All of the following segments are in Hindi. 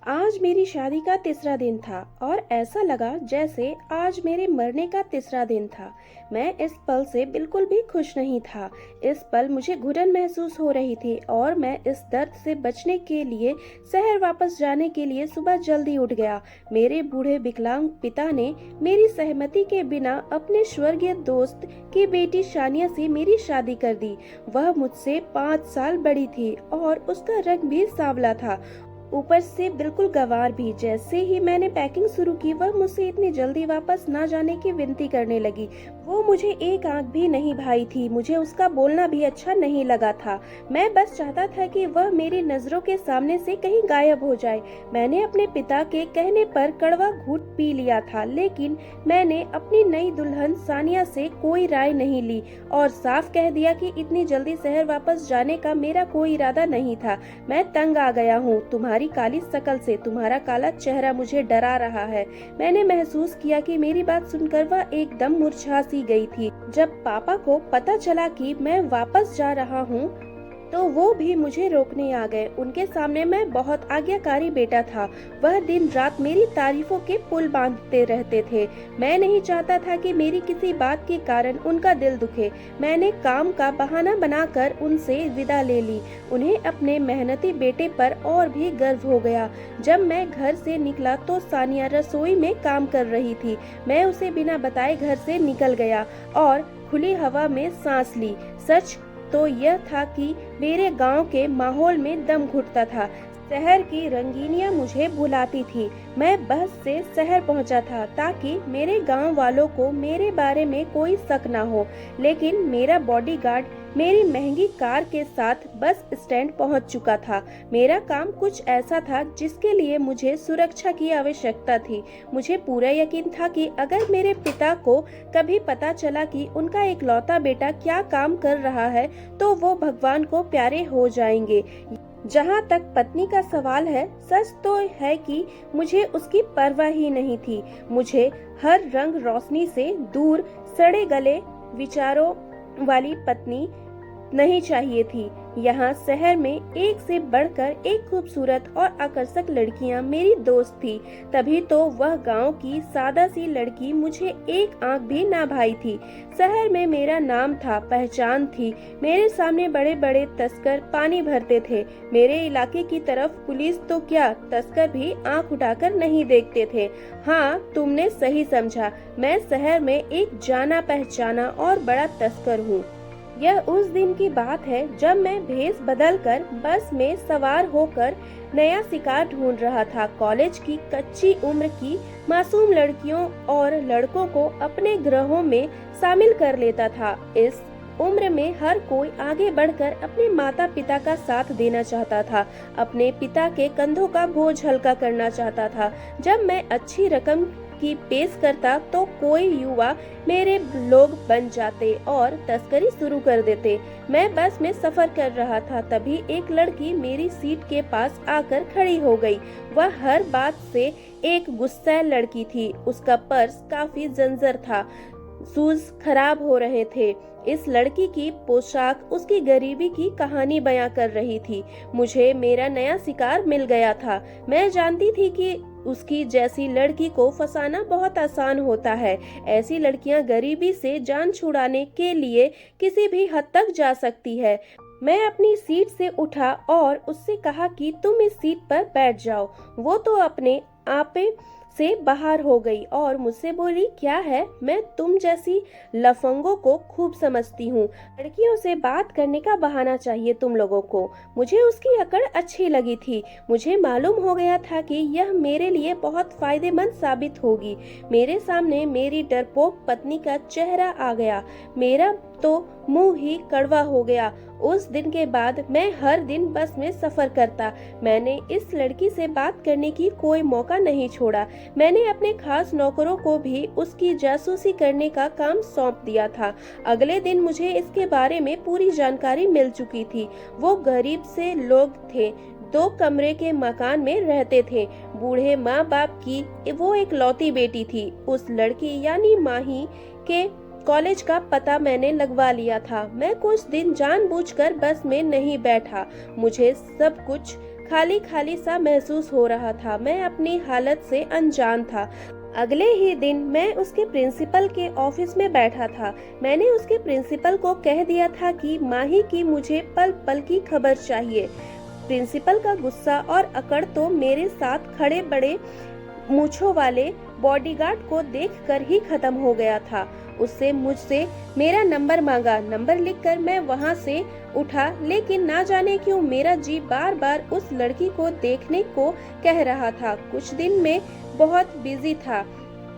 आज मेरी शादी का तीसरा दिन था और ऐसा लगा जैसे आज मेरे मरने का तीसरा दिन था। मैं इस पल से बिल्कुल भी खुश नहीं था। इस पल मुझे घुटन महसूस हो रही थी और मैं इस दर्द से बचने के लिए शहर वापस जाने के लिए सुबह जल्दी उठ गया। मेरे बूढ़े विकलांग पिता ने मेरी सहमति के बिना अपने स्वर्गीय दोस्त की बेटी शानिया से मेरी शादी कर दी। वह मुझसे 5 साल बड़ी थी और उसका रंग भी सांवला था, ऊपर से बिल्कुल गंवार भी। जैसे ही मैंने पैकिंग शुरू की, वह मुझसे इतनी जल्दी वापस ना जाने की विनती करने लगी। वो मुझे एक आंख भी नहीं भाई थी। मुझे उसका बोलना भी अच्छा नहीं लगा था। मैं बस चाहता था कि वह मेरी नजरों के सामने से कहीं गायब हो जाए। मैंने अपने पिता के कहने पर कड़वा घूंट पी लिया था, लेकिन मैंने अपनी नई दुल्हन सानिया से कोई राय नहीं ली और साफ कह दिया कि इतनी जल्दी शहर वापस जाने का मेरा कोई इरादा नहीं था। मैं तंग आ गया हूँ। तुम्हारी काली शकल से तुम्हारा काला चेहरा मुझे डरा रहा है। मैंने महसूस किया कि मेरी बात सुनकर वह एकदम मुरझा सी गई थी। जब पापा को पता चला कि मैं वापस जा रहा हूँ तो वो भी मुझे रोकने आ गए। उनके सामने मैं बहुत आज्ञाकारी बेटा था। वह दिन रात मेरी तारीफों के पुल बांधते रहते थे। मैं नहीं चाहता था कि मेरी किसी बात के कारण उनका दिल दुखे। मैंने काम का बहाना बनाकर उनसे विदा ले ली। उन्हें अपने मेहनती बेटे पर और भी गर्व हो गया। जब मैं घर से निकला तो सानिया रसोई में काम कर रही थी। मैं उसे बिना बताए घर से निकल गया और खुली हवा में सांस ली। सच तो यह था कि मेरे गांव के माहौल में दम घुटता था। शहर की रंगीनियां मुझे भुलाती थी। मैं बस से शहर पहुंचा था ताकि मेरे गांव वालों को मेरे बारे में कोई शक ना हो, लेकिन मेरा बॉडीगार्ड मेरी महंगी कार के साथ बस स्टैंड पहुंच चुका था। मेरा काम कुछ ऐसा था जिसके लिए मुझे सुरक्षा की आवश्यकता थी। मुझे पूरा यकीन था कि अगर मेरे पिता को कभी पता चला कि उनका इकलौता बेटा क्या काम कर रहा है तो वो भगवान को प्यारे हो जाएंगे। जहाँ तक पत्नी का सवाल है, सच तो है कि मुझे उसकी परवाह ही नहीं थी। मुझे हर रंग रोशनी से दूर सड़े गले विचारों वाली पत्नी नहीं चाहिए थी। यहाँ शहर में एक से बढ़कर एक खूबसूरत और आकर्षक लड़कियाँ मेरी दोस्त थी। तभी तो वह गांव की सादा सी लड़की मुझे एक आंख भी ना भाई थी। शहर में मेरा नाम था, पहचान थी। मेरे सामने बड़े बड़े तस्कर पानी भरते थे। मेरे इलाके की तरफ पुलिस तो क्या, तस्कर भी आंख उठाकर नहीं देखते थे। हाँ, तुमने सही समझा। मैं शहर में एक जाना पहचाना और बड़ा तस्कर हूँ। यह उस दिन की बात है जब मैं भेष बदलकर बस में सवार होकर नया शिकार ढूंढ रहा था। कॉलेज की कच्ची उम्र की मासूम लड़कियों और लड़कों को अपने ग्रहों में शामिल कर लेता था। इस उम्र में हर कोई आगे बढ़कर अपने माता पिता का साथ देना चाहता था, अपने पिता के कंधों का बोझ हल्का करना चाहता था। जब मैं अच्छी रकम की पेश करता तो कोई युवा मेरे लोग बन जाते और तस्करी शुरू कर देते। मैं बस में सफर कर रहा था, तभी एक लड़की मेरी सीट के पास आकर खड़ी हो गई। वह हर बात से एक गुस्सैल लड़की थी। उसका पर्स काफी जंजर था, शूज खराब हो रहे थे। इस लड़की की पोशाक उसकी गरीबी की कहानी बयां कर रही थी। मुझे मेरा नया शिकार मिल गया था। मैं जानती थी कि उसकी जैसी लड़की को फंसाना बहुत आसान होता है। ऐसी लड़कियां गरीबी से जान छुड़ाने के लिए किसी भी हद तक जा सकती है। मैं अपनी सीट से उठा और उससे कहा कि तुम इस सीट पर बैठ जाओ। वो तो अपने आपे से बाहर हो गई और मुझसे बोली, क्या है, मैं तुम जैसी लफंगों को खूब समझती हूँ। लड़कियों से बात करने का बहाना चाहिए तुम लोगों को। मुझे उसकी अकड़ अच्छी लगी थी। मुझे मालूम हो गया था कि यह मेरे लिए बहुत फायदेमंद साबित होगी। मेरे सामने मेरी डरपोक पत्नी का चेहरा आ गया। मेरा तो मुंह ही कड़वा हो गया। उस दिन के बाद मैं हर दिन बस में सफर करता। मैंने इस लड़की से बात करने की कोई मौका नहीं छोड़ा। मैंने अपने खास नौकरों को भी उसकी जासूसी करने का काम सौंप दिया था। अगले दिन मुझे इसके बारे में पूरी जानकारी मिल चुकी थी। वो गरीब से लोग थे, 2 कमरे के मकान में रहते थे। बूढ़े माँ बाप की वो एक लौती बेटी थी। उस लड़की यानी माही के कॉलेज का पता मैंने लगवा लिया था। मैं कुछ दिन जानबूझकर बस में नहीं बैठा। मुझे सब कुछ खाली खाली सा महसूस हो रहा था। मैं अपनी हालत से अनजान था। अगले ही दिन मैं उसके प्रिंसिपल के ऑफिस में बैठा था। मैंने उसके प्रिंसिपल को कह दिया था कि माही की मुझे पल पल की खबर चाहिए। प्रिंसिपल का गुस्सा और अकड़ तो मेरे साथ खड़े बड़े मूंछों वाले बॉडीगार्ड को देखकर ही खत्म हो गया था। उससे मुझसे मेरा नंबर मांगा। नंबर लिखकर मैं वहां से उठा, लेकिन ना जाने क्यों मेरा जी बार बार उस लड़की को देखने को कह रहा था। कुछ दिन में बहुत बिजी था,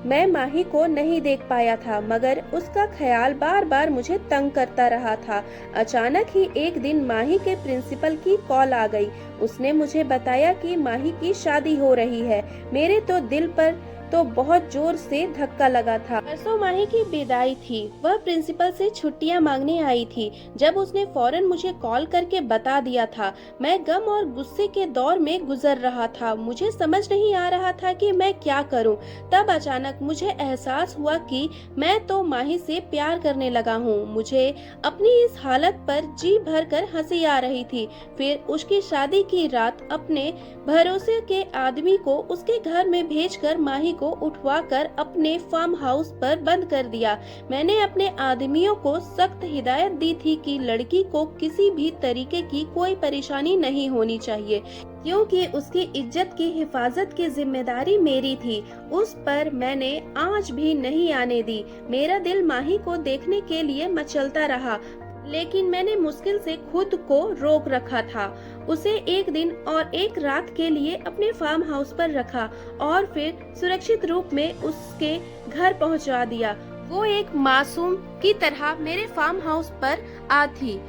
मैं माही को नहीं देख पाया था, मगर उसका ख्याल बार बार मुझे तंग करता रहा था। अचानक ही एक दिन माही के प्रिंसिपल की कॉल आ गई। उसने मुझे बताया कि माही की शादी हो रही है। मेरे तो दिल पर तो बहुत जोर से धक्का लगा था। परसों माही की विदाई थी। वह प्रिंसिपल से छुट्टियां मांगने आई थी। जब उसने फौरन मुझे कॉल करके बता दिया था, मैं गम और गुस्से के दौर में गुजर रहा था। मुझे समझ नहीं आ रहा था कि मैं क्या करूं। तब अचानक मुझे एहसास हुआ कि मैं तो माही से प्यार करने लगा हूं। मुझे अपनी इस हालत पर जी भर कर हंसी आ रही थी। फिर उसकी शादी की रात अपने भरोसे के आदमी को उसके घर में भेजकर माही को उठवाकर अपने फार्म हाउस पर बंद कर दिया। मैंने अपने आदमियों को सख्त हिदायत दी थी कि लड़की को किसी भी तरीके की कोई परेशानी नहीं होनी चाहिए, क्योंकि उसकी इज्जत की हिफाजत की जिम्मेदारी मेरी थी। उस पर मैंने आज भी नहीं आने दी। मेरा दिल माही को देखने के लिए मचलता रहा, लेकिन मैंने मुश्किल से खुद को रोक रखा था। उसे एक दिन और एक रात के लिए अपने फार्म हाउस पर रखा और फिर सुरक्षित रूप में उसके घर पहुंचा दिया। वो एक मासूम की तरह मेरे फार्म हाउस पर आ थी।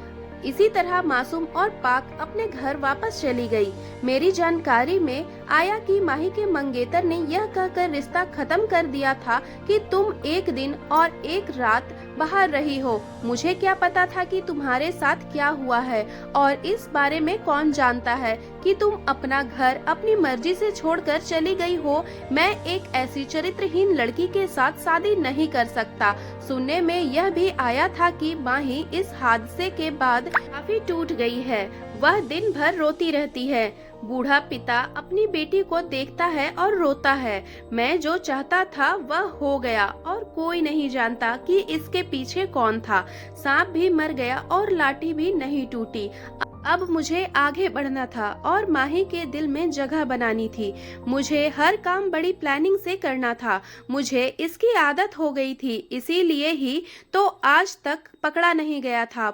इसी तरह मासूम और पाक अपने घर वापस चली गई। मेरी जानकारी में आया कि माही के मंगेतर ने यह कहकर रिश्ता खत्म कर दिया था कि तुम एक दिन और एक रात बाहर रही हो। मुझे क्या पता था कि तुम्हारे साथ क्या हुआ है, और इस बारे में कौन जानता है कि तुम अपना घर अपनी मर्जी से छोड़कर चली गई हो। मैं एक ऐसी चरित्रहीन लड़की के साथ शादी नहीं कर सकता। सुनने में यह भी आया था कि माही इस हादसे के बाद काफी टूट गई है। वह दिन भर रोती रहती है। बूढ़ा पिता अपनी बेटी को देखता है और रोता है। मैं जो चाहता था वह हो गया और कोई नहीं जानता कि इसके पीछे कौन था। सांप भी मर गया और लाठी भी नहीं टूटी। अब मुझे आगे बढ़ना था और माही के दिल में जगह बनानी थी। मुझे हर काम बड़ी प्लानिंग से करना था। मुझे इसकी आदत हो गई थी, इसीलिए ही तो आज तक पकड़ा नहीं गया था।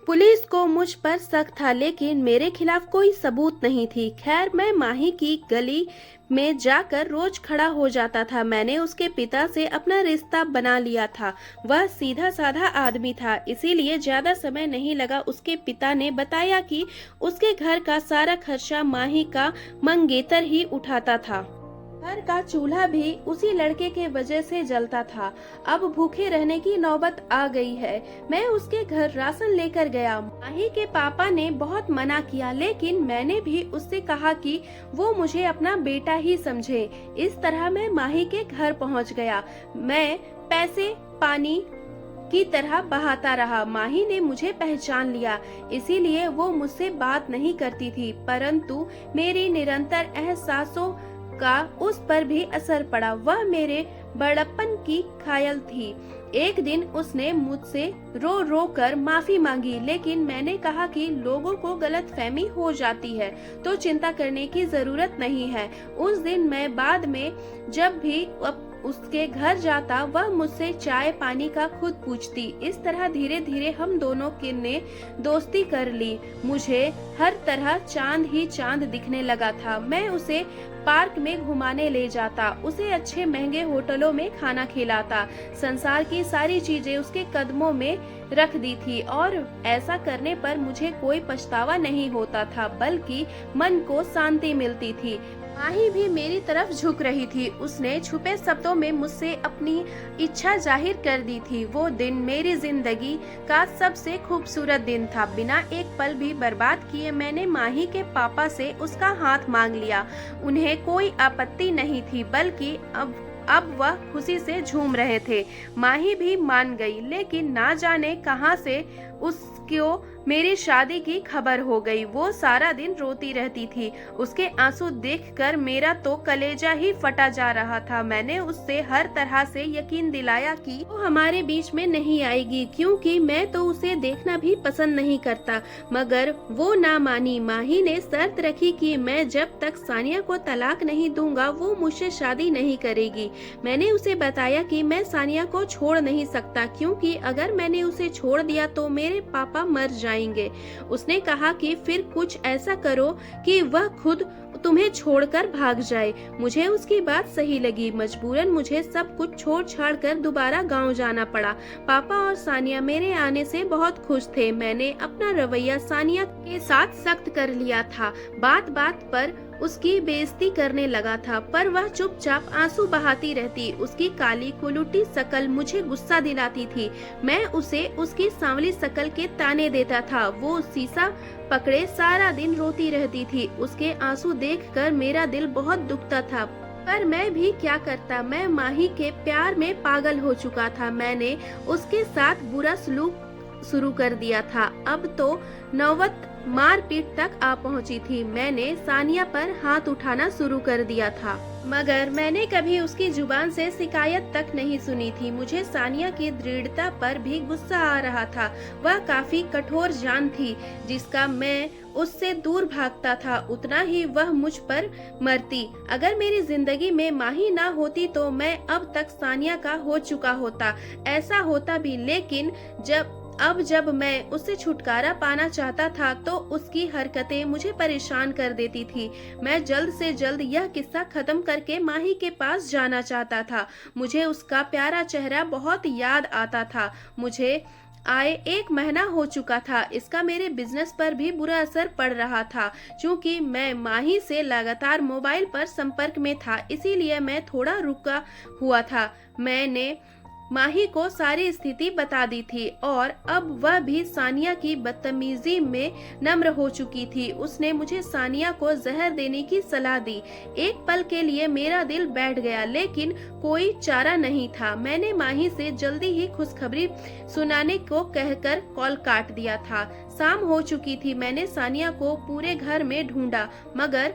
पुलिस को मुझ पर शक था, लेकिन मेरे खिलाफ कोई सबूत नहीं थी। खैर, मैं माही की गली में जाकर रोज खड़ा हो जाता था। मैंने उसके पिता से अपना रिश्ता बना लिया था। वह सीधा साधा आदमी था, इसीलिए ज्यादा समय नहीं लगा। उसके पिता ने बताया कि उसके घर का सारा खर्चा माही का मंगेतर ही उठाता था। घर का चूल्हा भी उसी लड़के के वजह से जलता था। अब भूखे रहने की नौबत आ गई है। मैं उसके घर राशन लेकर गया। माही के पापा ने बहुत मना किया, लेकिन मैंने भी उससे कहा कि वो मुझे अपना बेटा ही समझे। इस तरह मैं माही के घर पहुंच गया। मैं पैसे पानी की तरह बहाता रहा। माही ने मुझे पहचान लिया, इसीलिए वो मुझसे बात नहीं करती थी, परंतु मेरी निरंतर एहसासों का उस पर भी असर पड़ा। वह मेरे बड़प्पन की खायल थी। एक दिन उसने मुझसे रो रो कर माफी मांगी, लेकिन मैंने कहा कि लोगों को गलतफहमी हो जाती है तो चिंता करने की जरूरत नहीं है। उस दिन मैं बाद में जब भी उसके घर जाता, वह मुझसे चाय पानी का खुद पूछती। इस तरह धीरे धीरे हम दोनों ने दोस्ती कर ली। मुझे हर तरह चांद ही चांद दिखने लगा था। मैं उसे पार्क में घुमाने ले जाता, उसे अच्छे महंगे होटलों में खाना खिलाता, संसार की सारी चीजें उसके कदमों में रख दी थी, और ऐसा करने पर मुझे कोई पछतावा नहीं होता था, बल्कि मन को शांति मिलती थी। माही भी मेरी तरफ झुक रही थी। उसने छुपे शब्दों में मुझसे अपनी इच्छा जाहिर कर दी थी। वो दिन मेरी जिंदगी का सबसे खूबसूरत दिन था। बिना एक पल भी बर्बाद किए मैंने माही के पापा से उसका हाथ मांग लिया। उन्हें कोई आपत्ति नहीं थी, बल्कि अब वह खुशी से झूम रहे थे। माही भी मान गई, लेकिन ना जाने कहां से उसको मेरी शादी की खबर हो गई। वो सारा दिन रोती रहती थी। उसके आंसू देखकर मेरा तो कलेजा ही फटा जा रहा था। मैंने उससे हर तरह से यकीन दिलाया कि वो हमारे बीच में नहीं आएगी, क्योंकि मैं तो उसे देखना भी पसंद नहीं करता, मगर वो ना मानी। माही ने शर्त रखी कि मैं जब तक सानिया को तलाक नहीं दूंगा वो मुझसे शादी नहीं करेगी। मैंने उसे बताया कि मैं सानिया को छोड़ नहीं सकता, क्योंकि अगर मैंने उसे छोड़ दिया तो मेरे पापा मर जाएंगे। उसने कहा कि फिर कुछ ऐसा करो कि वह खुद तुम्हें छोड़कर भाग जाए। मुझे उसकी बात सही लगी। मजबूरन मुझे सब कुछ छोड़ छाड़ कर दोबारा गांव जाना पड़ा। पापा और सानिया मेरे आने से बहुत खुश थे। मैंने अपना रवैया सानिया के साथ सख्त कर लिया था। बात बात पर उसकी बेइज्जती करने लगा था, पर वह चुपचाप आंसू बहाती रहती। उसकी काली कुलुटी शकल मुझे गुस्सा दिलाती थी। मैं उसे उसकी सांवली शकल के ताने देता था। वो शीशा पकड़े सारा दिन रोती रहती थी। उसके आंसू देखकर मेरा दिल बहुत दुखता था, पर मैं भी क्या करता। मैं माही के प्यार में पागल हो चुका था। मैंने उसके साथ बुरा सलूक शुरू कर दिया था। अब तो नौबत मारपीट तक आ पहुंची थी। मैंने सानिया पर हाथ उठाना शुरू कर दिया था, मगर मैंने कभी उसकी जुबान से शिकायत तक नहीं सुनी थी। मुझे सानिया की दृढ़ता पर भी गुस्सा आ रहा था। वह काफी कठोर जान थी। जिसका मैं उससे दूर भागता था, उतना ही वह मुझ पर मरती। अगर मेरी जिंदगी में माही ना होती तो मैं अब तक सानिया का हो चुका होता। ऐसा होता भी, लेकिन जब मैं उससे छुटकारा पाना चाहता था तो उसकी हरकतें मुझे परेशान कर देती थी। मैं जल्द से जल्द यह किस्सा खत्म करके माही के पास जाना चाहता था। मुझे उसका प्यारा चेहरा बहुत याद आता था। मुझे आए 1 महीना हो चुका था। इसका मेरे बिजनेस पर भी बुरा असर पड़ रहा था। चूंकि मैं माही से लगातार मोबाइल पर संपर्क में था, इसीलिए मैं थोड़ा रुका हुआ था। मैंने माही को सारी स्थिति बता दी थी और अब वह भी सानिया की बदतमीजी में नम्र हो चुकी थी। उसने मुझे सानिया को जहर देने की सलाह दी। एक पल के लिए मेरा दिल बैठ गया, लेकिन कोई चारा नहीं था। मैंने माही से जल्दी ही खुशखबरी सुनाने को कहकर कॉल काट दिया था। शाम हो चुकी थी। मैंने सानिया को पूरे घर में ढूंढा, मगर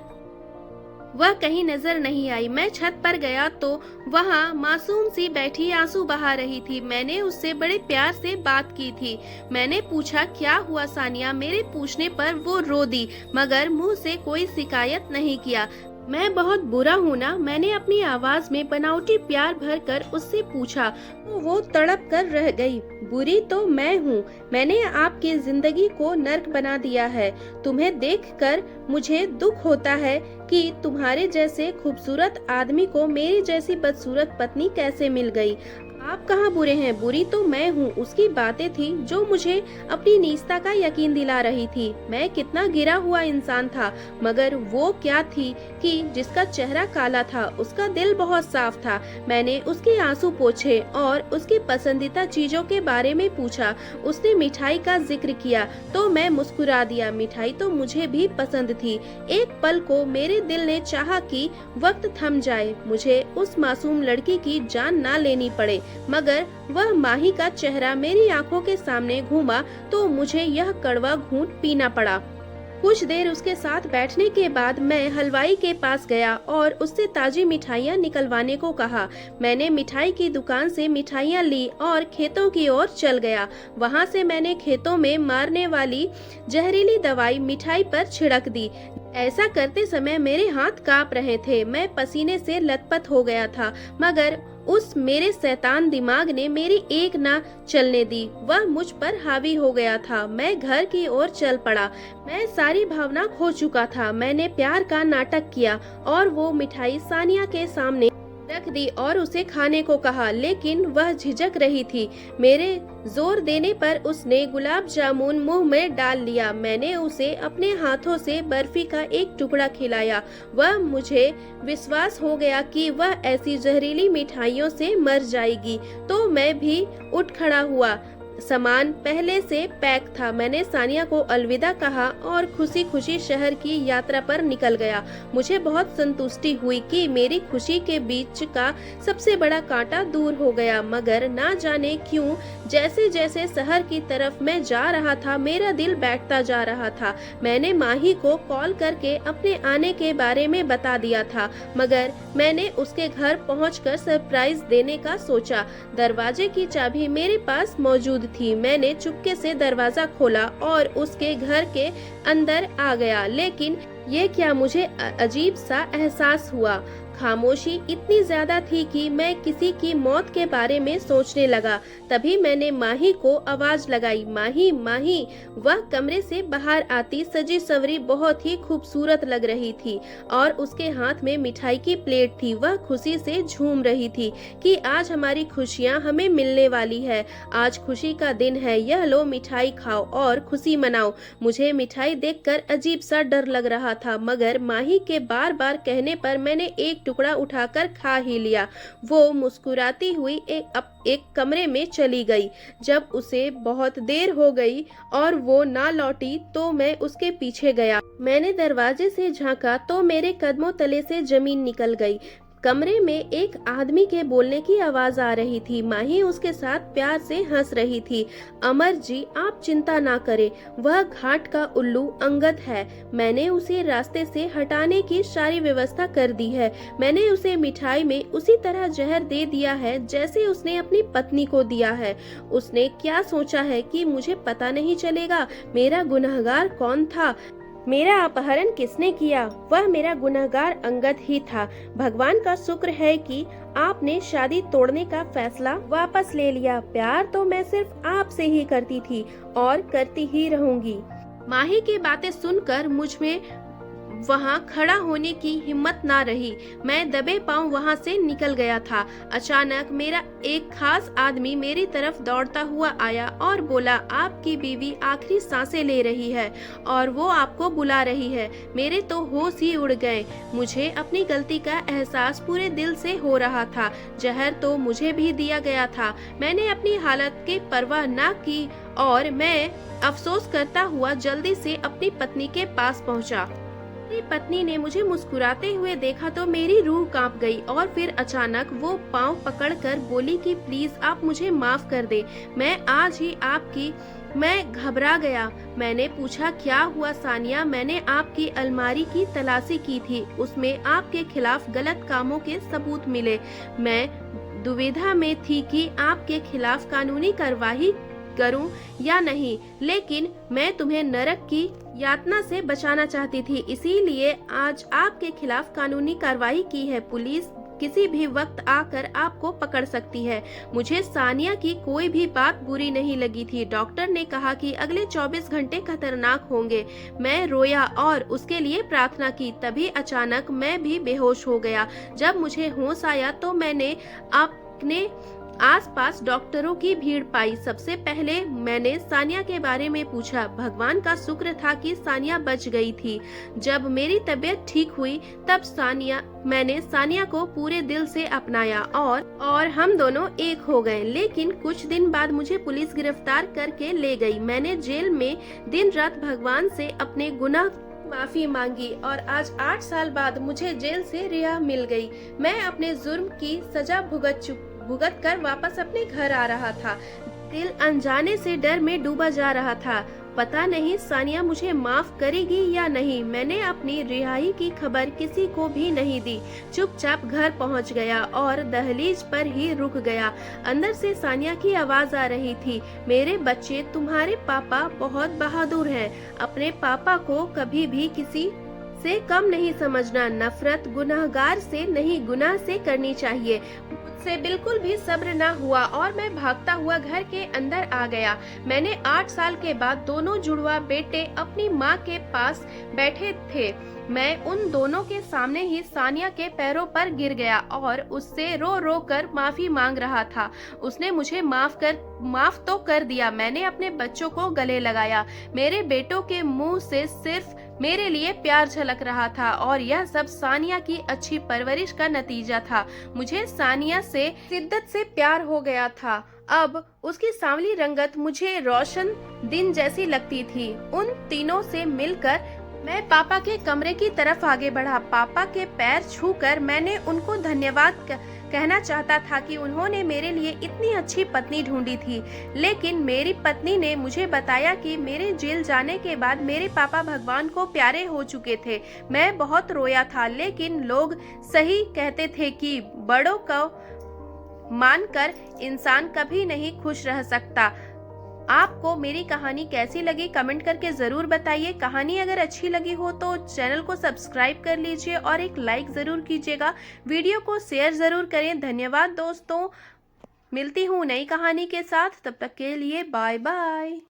वह कहीं नजर नहीं आई। मैं छत पर गया तो वहाँ मासूम सी बैठी आंसू बहा रही थी। मैंने उससे बड़े प्यार से बात की थी। मैंने पूछा, क्या हुआ सानिया? मेरे पूछने पर वो रो दी, मगर मुंह से कोई शिकायत नहीं किया। मैं बहुत बुरा हूँ ना? मैंने अपनी आवाज में बनावटी प्यार भरकर उससे पूछा, तो वो तड़प कर रह गई। बुरी तो मैं हूँ। मैंने आपकी जिंदगी को नर्क बना दिया है। तुम्हें देखकर मुझे दुख होता है कि तुम्हारे जैसे खूबसूरत आदमी को मेरी जैसी बदसूरत पत्नी कैसे मिल गई। आप कहाँ बुरे हैं? बुरी तो मैं हूँ। उसकी बातें थी जो मुझे अपनी नीचता का यकीन दिला रही थी। मैं कितना गिरा हुआ इंसान था, मगर वो क्या थी कि जिसका चेहरा काला था, उसका दिल बहुत साफ था। मैंने उसके आंसू पोंछे और उसकी पसंदीदा चीजों के बारे में पूछा। उसने मिठाई का जिक्र किया तो मैं मुस्कुरा दिया। मिठाई तो मुझे भी पसंद थी। एक पल को मेरे दिल ने चाहा कि वक्त थम जाए, मुझे उस मासूम लड़की की जान ना लेनी पड़े, मगर वह माही का चेहरा मेरी आंखों के सामने घूमा तो मुझे यह कड़वा घूंट पीना पड़ा। कुछ देर उसके साथ बैठने के बाद मैं हलवाई के पास गया और उससे ताजी मिठाइयाँ निकलवाने को कहा। मैंने मिठाई की दुकान से मिठाइयाँ ली और खेतों की ओर चल गया। वहाँ से मैंने खेतों में मारने वाली जहरीली दवाई मिठाई पर छिड़क दी। ऐसा करते समय मेरे हाथ कांप रहे थे। मैं पसीने से लथपथ हो गया था, मगर उस मेरे शैतान दिमाग ने मेरी एक ना चलने दी। वह मुझ पर हावी हो गया था। मैं घर की ओर चल पड़ा। मैं सारी भावना खो चुका था। मैंने प्यार का नाटक किया और वो मिठाई सानिया के सामने रख दी और उसे खाने को कहा, लेकिन वह झिझक रही थी। मेरे जोर देने पर उसने गुलाब जामुन मुंह में डाल लिया। मैंने उसे अपने हाथों से बर्फी का एक टुकड़ा खिलाया। वह मुझे विश्वास हो गया कि वह ऐसी जहरीली मिठाइयों से मर जाएगी, तो मैं भी उठ खड़ा हुआ। सामान पहले से पैक था। मैंने सानिया को अलविदा कहा और खुशी खुशी शहर की यात्रा पर निकल गया। मुझे बहुत संतुष्टि हुई कि मेरी खुशी के बीच का सबसे बड़ा कांटा दूर हो गया, मगर ना जाने क्यों जैसे जैसे शहर की तरफ मैं जा रहा था मेरा दिल बैठता जा रहा था। मैंने माही को कॉल करके अपने आने के बारे में बता दिया था, मगर मैंने उसके घर पहुंचकर सरप्राइज देने का सोचा। दरवाजे की चाबी मेरे पास मौजूद थी। मैंने चुपके से दरवाजा खोला और उसके घर के अंदर आ गया, लेकिन ये क्या, मुझे अजीब सा एहसास हुआ। खामोशी इतनी ज्यादा थी कि मैं किसी की मौत के बारे में सोचने लगा। तभी मैंने माही को आवाज लगाई, माही माही। वह कमरे से बाहर आती सजी सवरी बहुत ही खूबसूरत लग रही थी और उसके हाथ में मिठाई की प्लेट थी। वह खुशी से झूम रही थी कि आज हमारी खुशियां हमें मिलने वाली है। आज खुशी का दिन है, यह लो मिठाई खाओ और खुशी मनाओ। मुझे मिठाई देखकर अजीब सा डर लग रहा था, मगर माही के बार बार कहने पर मैंने एक टुकड़ा उठाकर खा ही लिया। वो मुस्कुराती हुई एक कमरे में चली गई। जब उसे बहुत देर हो गई और वो ना लौटी तो मैं उसके पीछे गया। मैंने दरवाजे से झांका तो मेरे कदमों तले से जमीन निकल गई। कमरे में एक आदमी के बोलने की आवाज आ रही थी। माही उसके साथ प्यार से हंस रही थी। अमर जी, आप चिंता ना करें, वह घाट का उल्लू अंगद है। मैंने उसे रास्ते से हटाने की सारी व्यवस्था कर दी है। मैंने उसे मिठाई में उसी तरह जहर दे दिया है जैसे उसने अपनी पत्नी को दिया है। उसने क्या सोचा है कि मुझे पता नहीं चलेगा? मेरा गुनहगार कौन था? मेरा अपहरण किसने किया? वह मेरा गुनहगार अंगद ही था। भगवान का शुक्र है कि आपने शादी तोड़ने का फैसला वापस ले लिया। प्यार तो मैं सिर्फ आपसे ही करती थी और करती ही रहूंगी। माही की बातें सुनकर मुझ में वहां खड़ा होने की हिम्मत ना रही। मैं दबे पांव वहां से निकल गया था। अचानक मेरा एक खास आदमी मेरी तरफ दौड़ता हुआ आया और बोला, आपकी बीवी आखिरी सांसें ले रही है और वो आपको बुला रही है। मेरे तो होश ही उड़ गए। मुझे अपनी गलती का एहसास पूरे दिल से हो रहा था। जहर तो मुझे भी दिया गया था। मैंने अपनी हालत की परवाह न की और मैं अफसोस करता हुआ जल्दी से अपनी पत्नी के पास पहुंचा। मेरी पत्नी ने मुझे मुस्कुराते हुए देखा तो मेरी रूह कांप गई और फिर अचानक वो पांव पकड़कर बोली कि प्लीज आप मुझे माफ कर दे। मैं घबरा गया। मैंने पूछा, क्या हुआ सानिया? मैंने आपकी अलमारी की तलाशी की थी, उसमें आपके खिलाफ गलत कामों के सबूत मिले। मैं दुविधा में थी कि आपके खिलाफ कानूनी कार्रवाई करूं या नहीं, लेकिन मैं तुम्हें नरक की यातना से बचाना चाहती थी, इसीलिए आज आपके खिलाफ कानूनी कार्रवाई की है। पुलिस किसी भी वक्त आकर आपको पकड़ सकती है। मुझे सानिया की कोई भी बात बुरी नहीं लगी थी। डॉक्टर ने कहा कि अगले 24 घंटे खतरनाक होंगे। मैं रोया और उसके लिए प्रार्थना की। तभी अचानक मैं भी बेहोश हो गया। जब मुझे होश आया तो मैंने अपने आसपास डॉक्टरों की भीड़ पाई। सबसे पहले मैंने सानिया के बारे में पूछा। भगवान का शुक्र था कि सानिया बच गई थी। जब मेरी तबीयत ठीक हुई तब मैंने सानिया को पूरे दिल से अपनाया और हम दोनों एक हो गए। लेकिन कुछ दिन बाद मुझे पुलिस गिरफ्तार करके ले गई। मैंने जेल में दिन रात भगवान से अपने गुनाह माफी मांगी और आज 8 साल बाद मुझे जेल से रिहा मिल गई। मैं अपने जुर्म की सजा भुगत कर वापस अपने घर आ रहा था। दिल अनजाने से डर में डूबा जा रहा था। पता नहीं सानिया मुझे माफ करेगी या नहीं। मैंने अपनी रिहाई की खबर किसी को भी नहीं दी। चुपचाप घर पहुंच गया और दहलीज पर ही रुक गया। अंदर से सानिया की आवाज आ रही थी, मेरे बच्चे, तुम्हारे पापा बहुत बहादुर हैं। अपने पापा को कभी भी किसी से कम नहीं समझना। नफरत गुनाहगार से नहीं, गुनाह से करनी चाहिए। से बिल्कुल भी सब्र न हुआ और मैं भागता हुआ घर के अंदर आ गया। मैंने 8 साल के बाद दोनों जुड़वा बेटे अपनी माँ के पास बैठे थे। मैं उन दोनों के सामने ही सानिया के पैरों पर गिर गया और उससे रो रो कर माफी मांग रहा था। उसने मुझे माफ तो कर दिया। मैंने अपने बच्चों को गले लगाया। मेरे बेटों के मुंह से सिर्फ मेरे लिए प्यार झलक रहा था और यह सब सानिया की अच्छी परवरिश का नतीजा था। मुझे सानिया से शिद्दत से प्यार हो गया था। अब उसकी सांवली रंगत मुझे रोशन दिन जैसी लगती थी। उन तीनों से मिलकर मैं पापा के कमरे की तरफ आगे बढ़ा। पापा के पैर छूकर मैंने उनको धन्यवाद कहना चाहता था कि उन्होंने मेरे लिए इतनी अच्छी पत्नी ढूंढी थी, लेकिन मेरी पत्नी ने मुझे बताया कि मेरे जेल जाने के बाद मेरे पापा भगवान को प्यारे हो चुके थे। मैं बहुत रोया था, लेकिन लोग सही कहते थे कि बड़ों को मानकर इंसान कभी नहीं खुश रह सकता। आपको मेरी कहानी कैसी लगी कमेंट करके ज़रूर बताइए। कहानी अगर अच्छी लगी हो तो चैनल को सब्सक्राइब कर लीजिए और एक लाइक ज़रूर कीजिएगा। वीडियो को शेयर ज़रूर करें। धन्यवाद दोस्तों। मिलती हूँ नई कहानी के साथ, तब तक के लिए बाय बाय।